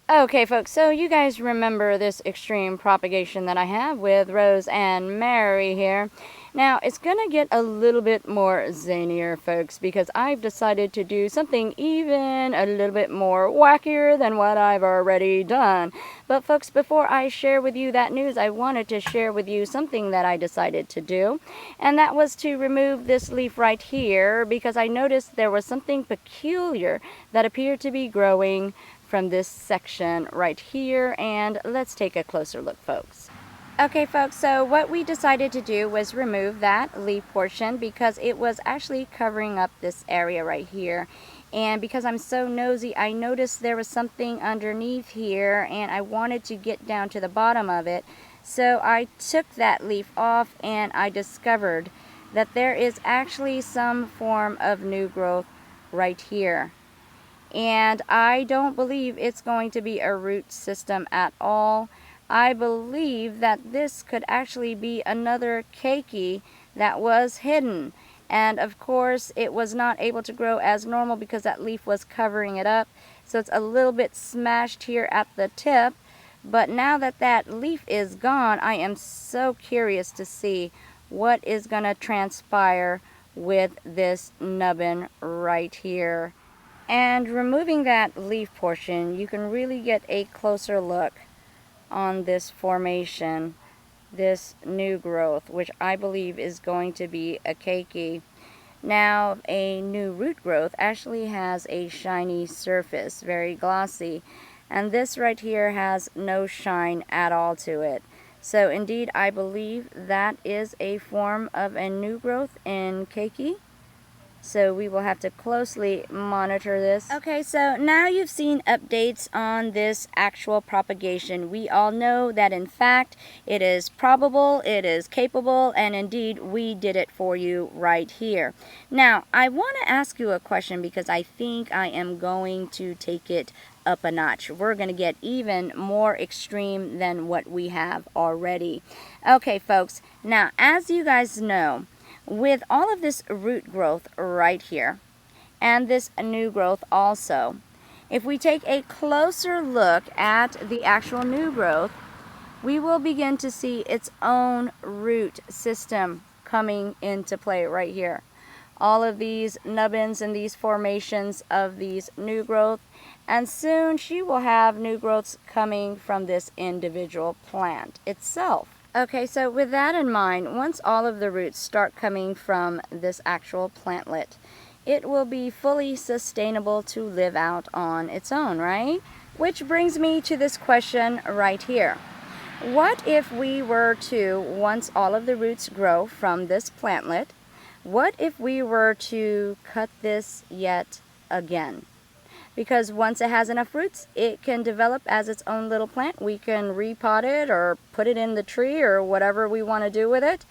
Okay, folks, so you guys remember this extreme propagation that I have with Rose and Mary here. Now, it's going to get a little bit more zanier, folks, because I've decided to do something even a little bit more wackier than what I've already done. But, folks, before I share with you that news, I wanted to share with you something that I decided to do, and that was to remove this leaf right here because I noticed there was something peculiar that appeared to be growing from this section right here, and let's take a closer look, folks. Okay, folks, so what we decided to do was remove that leaf portion because it was actually covering up this area right here. And because I'm so nosy, I noticed there was something underneath here and I wanted to get down to the bottom of it. So I took that leaf off and I discovered that there is actually some form of new growth right here. And I don't believe it's going to be a root system at all. I believe that this could actually be another keiki that was hidden. And of course, it was not able to grow as normal because that leaf was covering it up. So it's a little bit smashed here at the tip. But now that that leaf is gone, I am so curious to see what is going to transpire with this nubbin right here. And removing that leaf portion, you can really get a closer look on this formation, this new growth, which I believe is going to be a keiki. Now, a new root growth actually has a shiny surface, very glossy, and this right here has no shine at all to it. So indeed, I believe that is a form of a new growth in keiki. So we will have to closely monitor this. Okay, so now you've seen updates on this actual propagation. We all know that in fact it is probable, it is capable, and indeed we did it for you right here. Now, I want to ask you a question because I think I am going to take it up a notch. We're going to get even more extreme than what we have already. Okay, folks, now as you guys know, with all of this root growth right here, and this new growth also, if we take a closer look at the actual new growth, we will begin to see its own root system coming into play right here. All of these nubbins and these formations of these new growth, and soon she will have new growths coming from this individual plant itself. Okay, so with that in mind, once all of the roots start coming from this actual plantlet, it will be fully sustainable to live out on its own, right? Which brings me to this question right here. What if we were to, once all of the roots grow from this plantlet, what if we were to cut this yet again? Because once it has enough roots, it can develop as its own little plant. We can repot it or put it in the tree or whatever we want to do with it.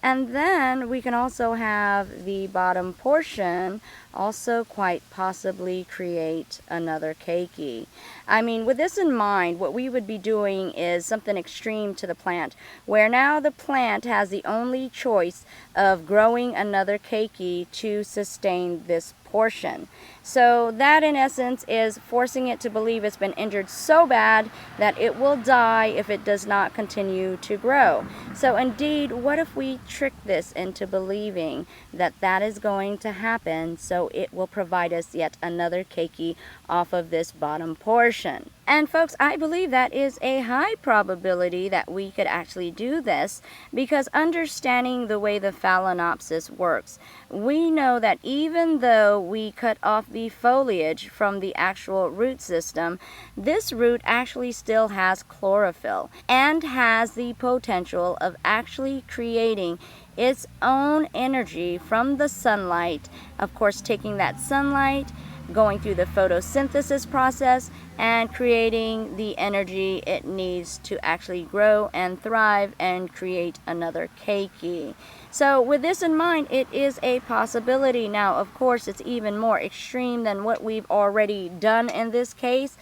And then we can also have the bottom portion also quite possibly create another keiki. I mean, with this in mind, what we would be doing is something extreme to the plant, where now the plant has the only choice of growing another keiki to sustain this portion. So that in essence is forcing it to believe it's been injured so bad that it will die if it does not continue to grow. So indeed, what if we trick this into believing that that is going to happen, so it will provide us yet another keiki off of this bottom portion? And folks, I believe that is a high probability that we could actually do this, because understanding the way the phalaenopsis works, we know that even though we cut off the foliage from the actual root system, this root actually still has chlorophyll and has the potential of actually creating its own energy from the sunlight. Of course, taking that sunlight, going through the photosynthesis process, and creating the energy it needs to actually grow and thrive and create another keiki. So with this in mind, it is a possibility. Now, of course, it's even more extreme than what we've already done in this case.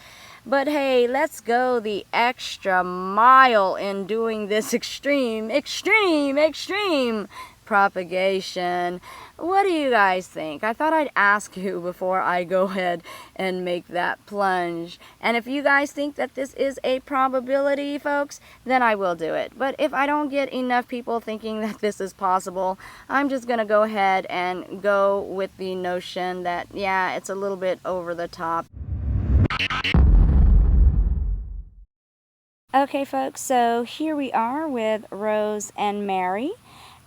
But hey, let's go the extra mile in doing this extreme propagation. What do you guys think? I thought I'd ask you before I go ahead and make that plunge. And if you guys think that this is a probability, folks, then I will do it. But if I don't get enough people thinking that this is possible, I'm just going to go ahead and go with the notion that, yeah, it's a little bit over the top. Okay, folks, so here we are with Rose and Mary,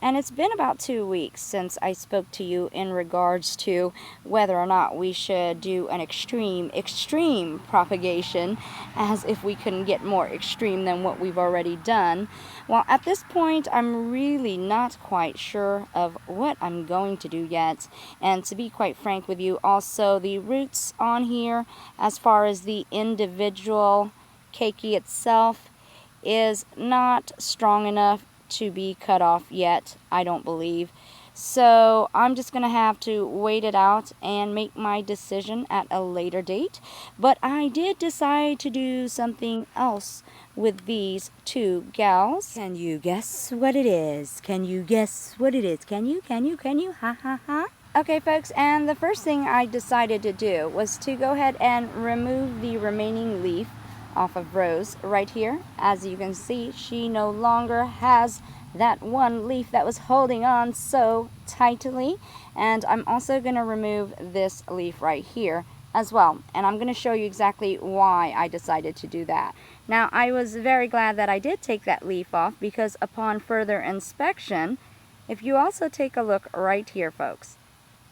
and it's been about 2 weeks since I spoke to you in regards to whether or not we should do an extreme propagation, as if we couldn't get more extreme than what we've already done. Well, at this point, I'm really not quite sure of what I'm going to do yet, and to be quite frank with you, also the roots on here, as far as the individual keiki itself, is not strong enough to be cut off yet, I don't believe. So I'm just gonna have to wait it out and make my decision at a later date. But I did decide to do something else with these two gals. Can you guess what it is? Can you guess what it is? Can you? Ha ha ha. Okay, folks, and the first thing I decided to do was to go ahead and remove the remaining leaf off of Rose right here. As you can see, she no longer has that one leaf that was holding on so tightly. And I'm also going to remove this leaf right here as well. And I'm going to show you exactly why I decided to do that. Now, I was very glad that I did take that leaf off, because upon further inspection, if you also take a look right here, folks,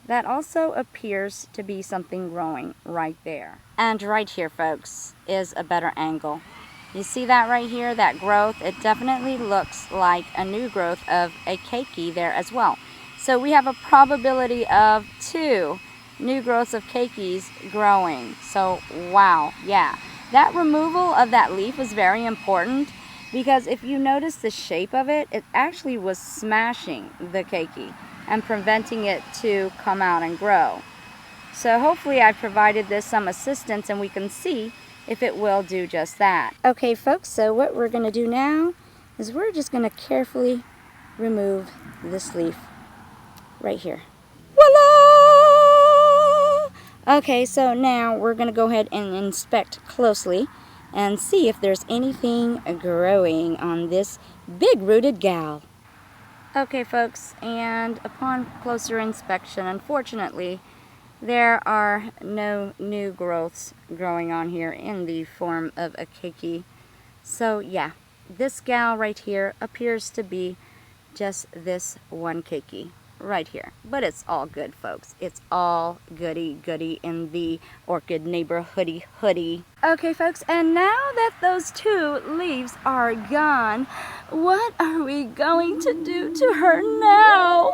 that also appears to be something growing right there. And right here, folks, is a better angle. You see that right here, that growth? It definitely looks like a new growth of a keiki there as well. So we have a probability of 2 new growths of keikis growing. So, wow, yeah. That removal of that leaf was very important, because if you notice the shape of it, it actually was smashing the keiki and preventing it to come out and grow. So hopefully I've provided this some assistance, and we can see if it will do just that. Okay, folks, so what we're going to do now is we're just going to carefully remove this leaf right here. Voila! Okay, so now we're going to go ahead and inspect closely and see if there's anything growing on this big-rooted gal. Okay, folks, and upon closer inspection, unfortunately, there are no new growths growing on here in the form of a keiki. So yeah, this gal right here appears to be just this one keiki right here. But it's all good, folks. It's all goody in the Orchid neighborhoody hoodie. Okay, folks, and now that those 2 leaves are gone, what are we going to do to her now?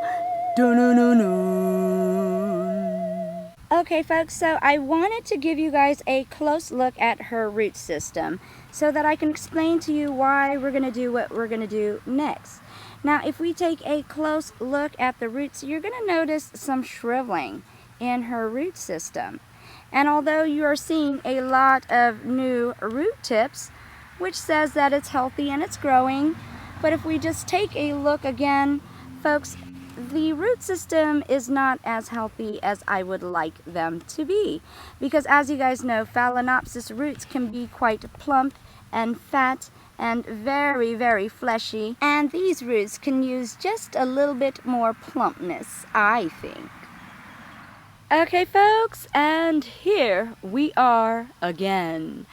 Okay, folks, so I wanted to give you guys a close look at her root system so that I can explain to you why we're going to do what we're going to do next. Now, if we take a close look at the roots, you're going to notice some shriveling in her root system. And although you are seeing a lot of new root tips, which says that it's healthy and it's growing, but if we just take a look again, folks, the root system is not as healthy as I would like them to be. Because as you guys know, Phalaenopsis roots can be quite plump and fat and very fleshy. And these roots can use just a little bit more plumpness, I think. Okay, folks, and here we are again.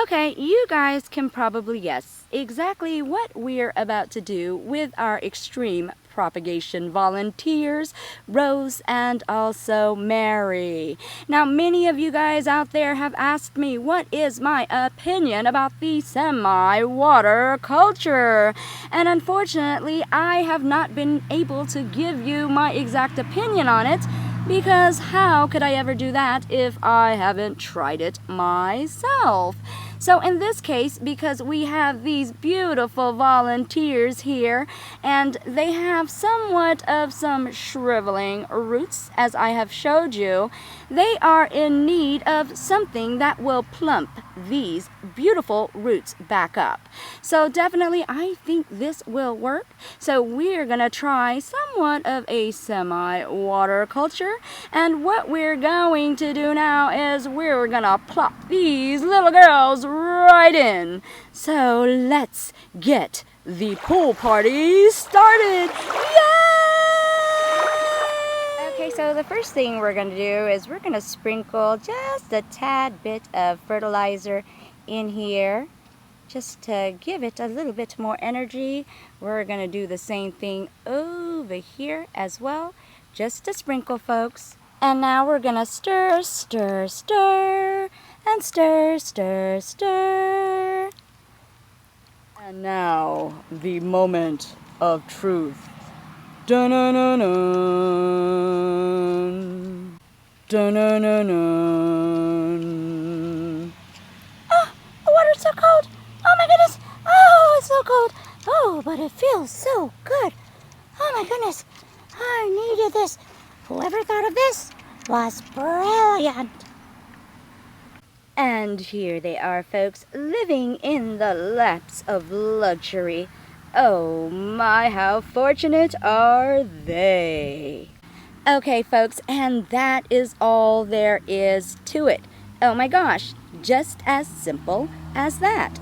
Okay, you guys can probably guess exactly what we're about to do with our extreme propagation volunteers, Rose and also Mary. Now, many of you guys out there have asked me what is my opinion about the semi-water culture. And unfortunately, I have not been able to give you my exact opinion on it, because how could I ever do that if I haven't tried it myself? So in this case, because we have these beautiful volunteers here, and they have somewhat of some shriveling roots, as I have showed you, they are in need of something that will plump these beautiful roots back up. So definitely I think this will work. So we're gonna try somewhat of a semi-water culture, and what we're going to do now is we're gonna plop these little girls right in. So let's get the pool party started. Yay! Okay, so the first thing we're going to do is we're going to sprinkle just a tad bit of fertilizer in here just to give it a little bit more energy. We're going to do the same thing over here as well, just to sprinkle, folks. And now we're going to stir, stir, stir, and stir, stir, stir. And now, the moment of truth. Dun-dun-dun-dun. Dun-dun-dun-dun. Oh, the water's so cold. Oh my goodness. Oh, it's so cold. Oh, but it feels so good. Oh my goodness. I needed this. Whoever thought of this was brilliant. And here they are, folks, living in the laps of luxury. Oh my, how fortunate are they? Okay, folks, and that is all there is to it. Oh my gosh, just as simple as that.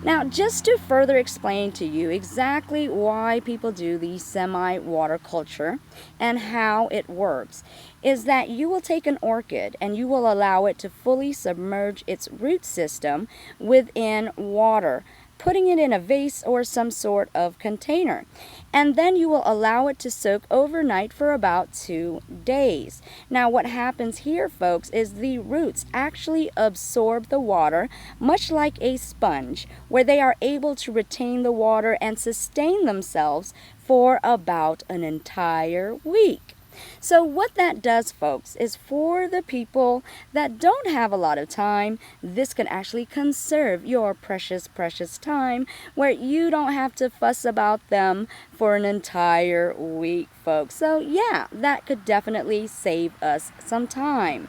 Now, just to further explain to you exactly why people do the semi-water culture and how it works, is that you will take an orchid and you will allow it to fully submerge its root system within water, putting it in a vase or some sort of container. And then you will allow it to soak overnight for about 2 days. Now what happens here, folks, is the roots actually absorb the water much like a sponge, where they are able to retain the water and sustain themselves for about an entire week. So what that does, folks, is for the people that don't have a lot of time, this can actually conserve your precious, precious time, where you don't have to fuss about them for an entire week, folks. So yeah, that could definitely save us some time.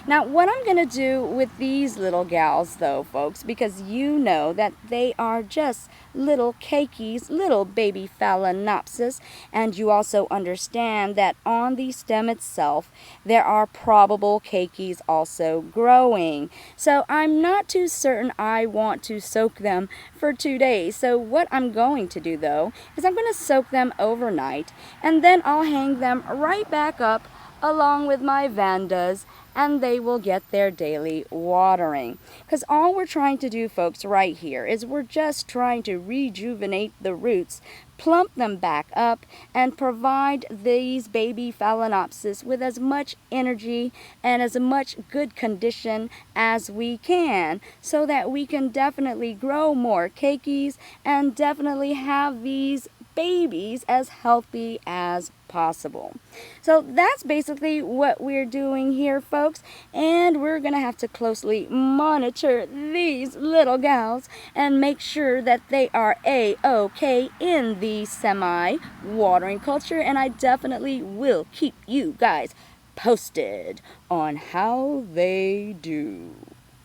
Now, what I'm going to do with these little gals, though, folks, because you know that they are just little cakeys, little baby Phalaenopsis, and you also understand that on the stem itself, there are probable cakeys also growing. So I'm not too certain I want to soak them for 2 days. So what I'm going to do, though, is I'm going to soak them overnight, and then I'll hang them right back up along with my Vandas, and they will get their daily watering. Because all we're trying to do, folks, right here is we're just trying to rejuvenate the roots, plump them back up, and provide these baby Phalaenopsis with as much energy and as much good condition as we can, so that we can definitely grow more cakeys and definitely have these babies as healthy as possible. So that's basically what we're doing here, folks, and we're gonna have to closely monitor these little gals and make sure that they are a-okay in the semi-watering culture, and I definitely will keep you guys posted on how they do.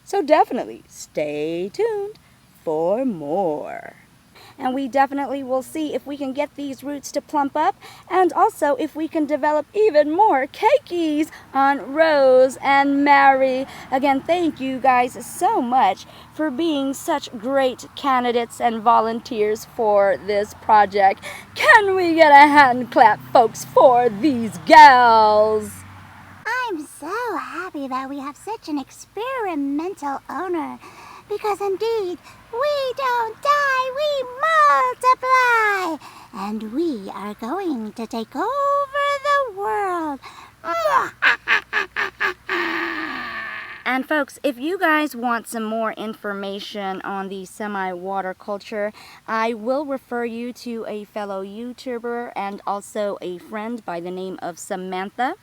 So definitely stay tuned for more. And we definitely will see if we can get these roots to plump up, and also if we can develop even more cakeys on Rose and Mary. Again, thank you guys so much for being such great candidates and volunteers for this project. Can we get a hand clap, folks, for these gals? I'm so happy that we have such an experimental owner, because indeed, we don't die, we multiply, and we are going to take over the world. And folks, if you guys want some more information on the semi-water culture, I will refer you to a fellow YouTuber and also a friend by the name of Samantha,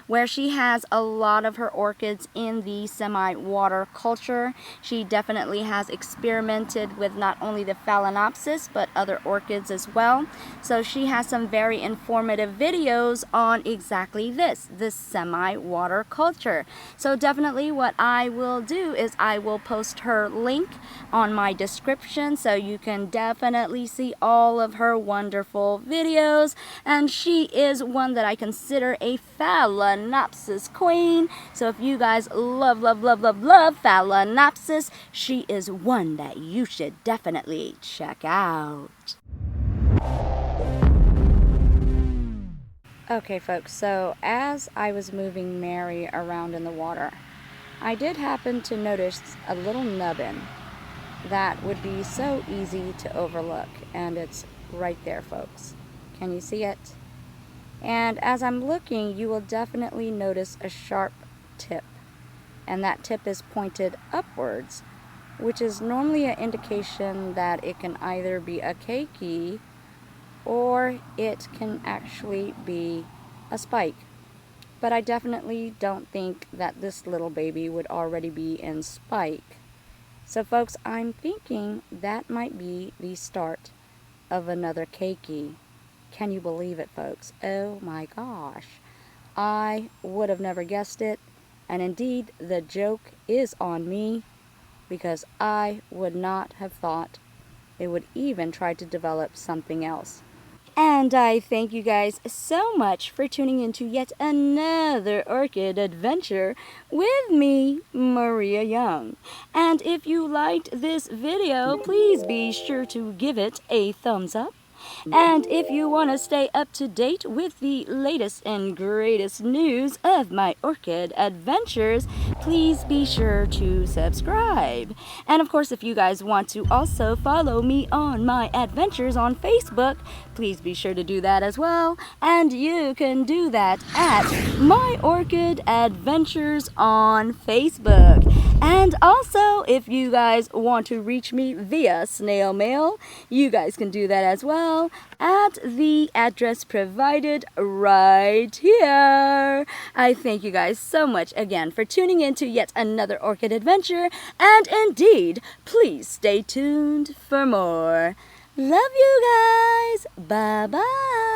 where she has a lot of her orchids in the semi-water culture. She definitely has experimented with not only the Phalaenopsis, but other orchids as well. So she has some very informative videos on exactly this, the semi-water culture. So definitely what I will do is I will post her link on my description so you can definitely see all of her wonderful videos. And she is one that I consider a Phalaenopsis queen. So if you guys love Phalaenopsis, she is one that you should definitely check out. Okay folks, so as I was moving Mary around in the water, I did happen to notice a little nubbin that would be so easy to overlook, and it's right there folks. Can you see it? And as I'm looking, you will definitely notice a sharp tip, and that tip is pointed upwards, which is normally an indication that it can either be a keiki or it can actually be a spike. But I definitely don't think that this little baby would already be in spike. So folks, I'm thinking that might be the start of another keiki. Can you believe it folks? Oh my gosh. I would have never guessed it, and indeed the joke is on me, because I would not have thought it would even try to develop something else. And I thank you guys so much for tuning into yet another Orchid adventure with me, Maria Young. And if you liked this video, please be sure to give it a thumbs up. And if you want to stay up to date with the latest and greatest news of my Orchid adventures, please be sure to subscribe. And of course, if you guys want to also follow me on my adventures on Facebook, please be sure to do that as well. And you can do that at My Orchid Adventures on Facebook. And also, if you guys want to reach me via snail mail, you guys can do that as well at the address provided right here. I thank you guys so much again for tuning in to yet another Orchid adventure, and indeed, please stay tuned for more. Love you guys. Bye-bye.